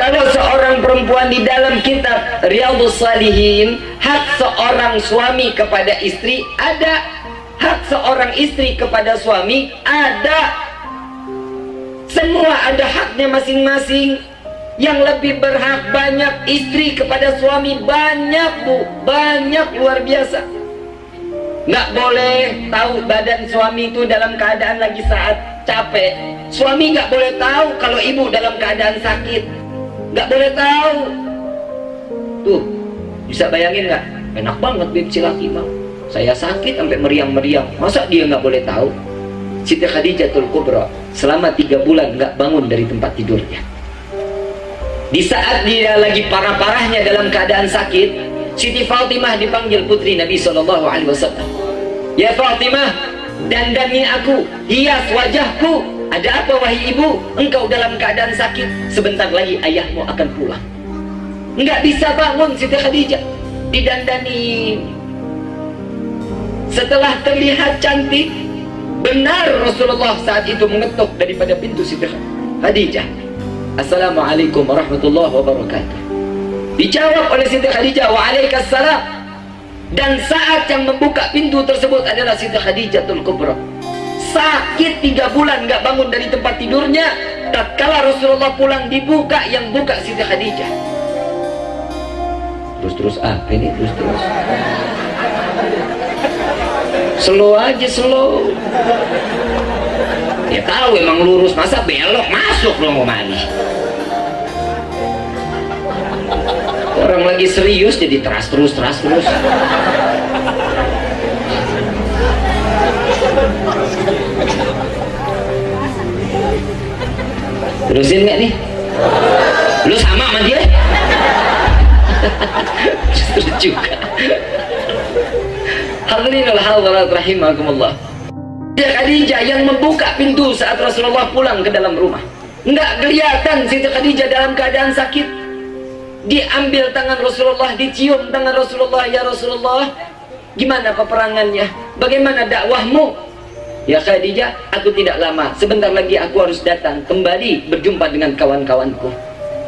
Kalau seorang perempuan di dalam kitab Riyadhus Shalihin, hak seorang suami kepada istri ada, hak seorang istri kepada suami ada. Semua ada haknya masing-masing. Yang lebih berhak banyak istri kepada suami, banyak bu, banyak, luar biasa. Nggak boleh tahu badan suami itu dalam keadaan lagi saat capek. Suami nggak boleh tahu kalau ibu dalam keadaan sakit, nggak boleh tahu. Tuh, bisa bayangin nggak? Enak banget bib si laki mah. Saya sakit sampai meriang-meriang, masa dia nggak boleh tahu? Siti Khadijatul Kubra selama 3 bulan nggak bangun dari tempat tidurnya. Di saat dia lagi parah-parahnya dalam keadaan sakit, Siti Fatimah dipanggil putri Nabi SAW. Ya Fatimah, dandani aku, hias wajahku. Ada apa wahai ibu? Engkau dalam keadaan sakit, sebentar lagi ayahmu akan pulang. Enggak bisa bangun Siti Khadijah, didandani. Setelah terlihat cantik, benar Rasulullah saat itu mengetuk daripada pintu Siti Khadijah. Assalamualaikum warahmatullahi wabarakatuh. Dijawab oleh Siti Khadijah, waalaikumsalam. Dan saat yang membuka pintu tersebut adalah Siti Khadijatul Kubra. Sakit 3 bulan nggak bangun dari tempat tidurnya. Tatkala Rasulullah pulang, dibuka, yang buka Siti Khadijah. Terus apa ini? Terus slow aja, slow. Ya tahu emang lurus, masa belok masuk dong kemana? Orang lagi serius jadi terus. Terusin nggak nih? Lu sama sama dia? Terus juga. Hadirin al-hadirat rahimakumullah. Khadijah yang membuka pintu saat Rasulullah pulang ke dalam rumah. Nggak kelihatan Siti Khadijah dalam keadaan sakit. Diambil tangan Rasulullah, dicium tangan Rasulullah. Ya Rasulullah, gimana peperangannya? Bagaimana dakwahmu? Ya Khadijah, aku tidak lama, sebentar lagi aku harus datang kembali berjumpa dengan kawan-kawanku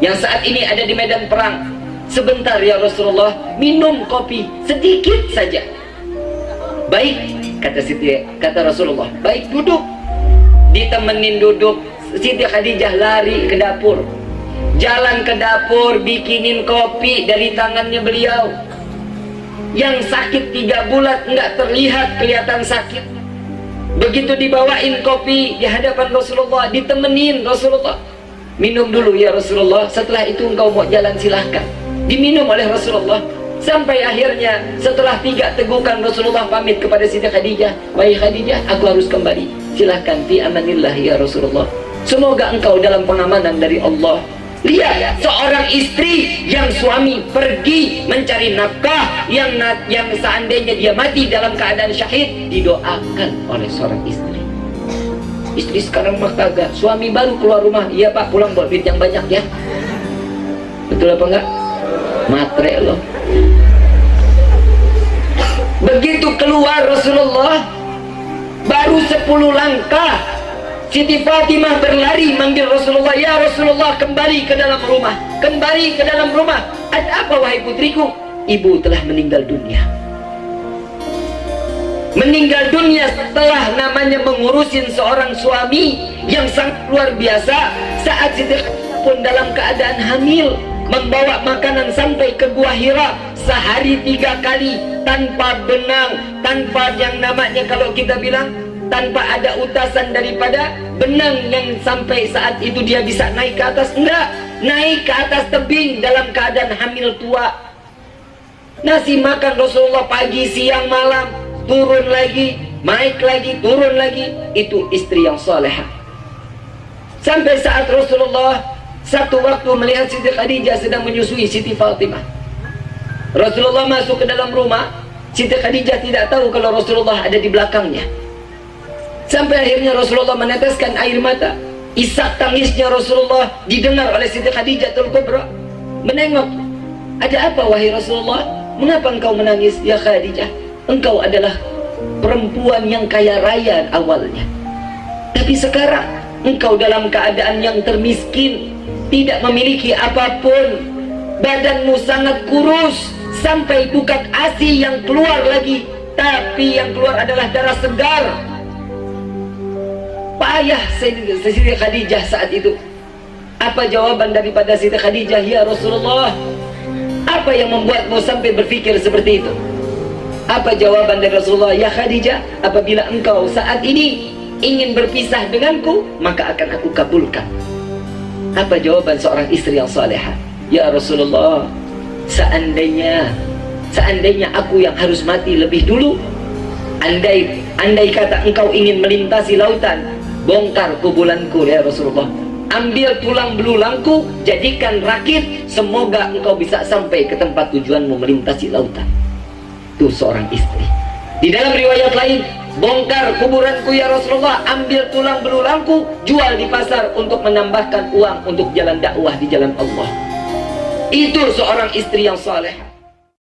yang saat ini ada di medan perang. Sebentar ya Rasulullah, minum kopi sedikit saja. Baik, kata Rasulullah, baik, duduk. Ditemenin duduk, Siti Khadijah lari ke dapur, jalan ke dapur, bikinin kopi dari tangannya beliau. Yang sakit 3 bulan nggak terlihat kelihatan sakit. Begitu dibawain kopi di hadapan Rasulullah, ditemenin Rasulullah, minum dulu ya Rasulullah, setelah itu engkau mau jalan silahkan. Diminum oleh Rasulullah. Sampai akhirnya setelah 3 tegukan Rasulullah pamit kepada Siti Khadijah, wahai Khadijah, aku harus kembali, silahkan, fi amanillah ya Rasulullah, semoga engkau dalam pengamanan dari Allah. Lihat seorang istri yang suami pergi mencari nafkah, yang seandainya dia mati dalam keadaan syahid, didoakan oleh seorang istri. Istri sekarang mah kagak, suami baru keluar rumah, iya pak pulang bawa duit yang banyak ya. Betul apa enggak? Matre loh. Begitu keluar Rasulullah, baru 10 langkah, Siti Fatimah berlari manggil Rasulullah, ya Rasulullah, kembali ke dalam rumah, kembali ke dalam rumah. Ada apa wahai putriku? Ibu telah meninggal dunia. Meninggal dunia setelah namanya mengurusin seorang suami yang sangat luar biasa. Saat Siti Fatimah pun dalam keadaan hamil, membawa makanan sampai ke Gua Hira sehari 3 kali tanpa benang, tanpa yang namanya kalau kita bilang tanpa ada utasan daripada benang yang sampai saat itu dia bisa naik ke atas. Enggak, naik ke atas tebing dalam keadaan hamil tua. Nasi makan Rasulullah pagi, siang, malam, turun lagi, naik lagi, turun lagi. Itu istri yang salehah. Sampai saat Rasulullah satu waktu melihat Siti Khadijah sedang menyusui Siti Fatimah. Rasulullah masuk ke dalam rumah, Siti Khadijah tidak tahu kalau Rasulullah ada di belakangnya. Sampai akhirnya Rasulullah meneteskan air mata. Isak tangisnya Rasulullah didengar oleh Siti Khadijatul Kubra. Menengok, ada apa wahai Rasulullah? Mengapa engkau menangis ya Khadijah? Engkau adalah perempuan yang kaya raya awalnya, tapi sekarang engkau dalam keadaan yang termiskin. tidak memiliki apapun, badanmu sangat kurus sampai bukan ASI yang keluar lagi, tapi yang keluar adalah darah segar. Payah Siti Khadijah saat itu. Apa jawaban daripada Siti Khadijah? Ya Rasulullah, apa yang membuatmu sampai berpikir seperti itu? Apa jawaban dari Rasulullah? Ya Khadijah, apabila engkau saat ini ingin berpisah denganku, maka akan aku kabulkan. Apa jawaban seorang istri yang salehah? Ya Rasulullah, seandainya aku yang harus mati lebih dulu, andai kata engkau ingin melintasi lautan, bongkar kubulanku ya Rasulullah, ambil tulang belulangku, jadikan rakit, semoga engkau bisa sampai ke tempat tujuanmu melintasi lautan. Itu seorang istri. Di dalam riwayat lain, bongkar kuburanku ya Rasulullah, ambil tulang belulangku, jual di pasar untuk menambahkan uang untuk jalan dakwah di jalan Allah. Itu seorang istri yang saleh.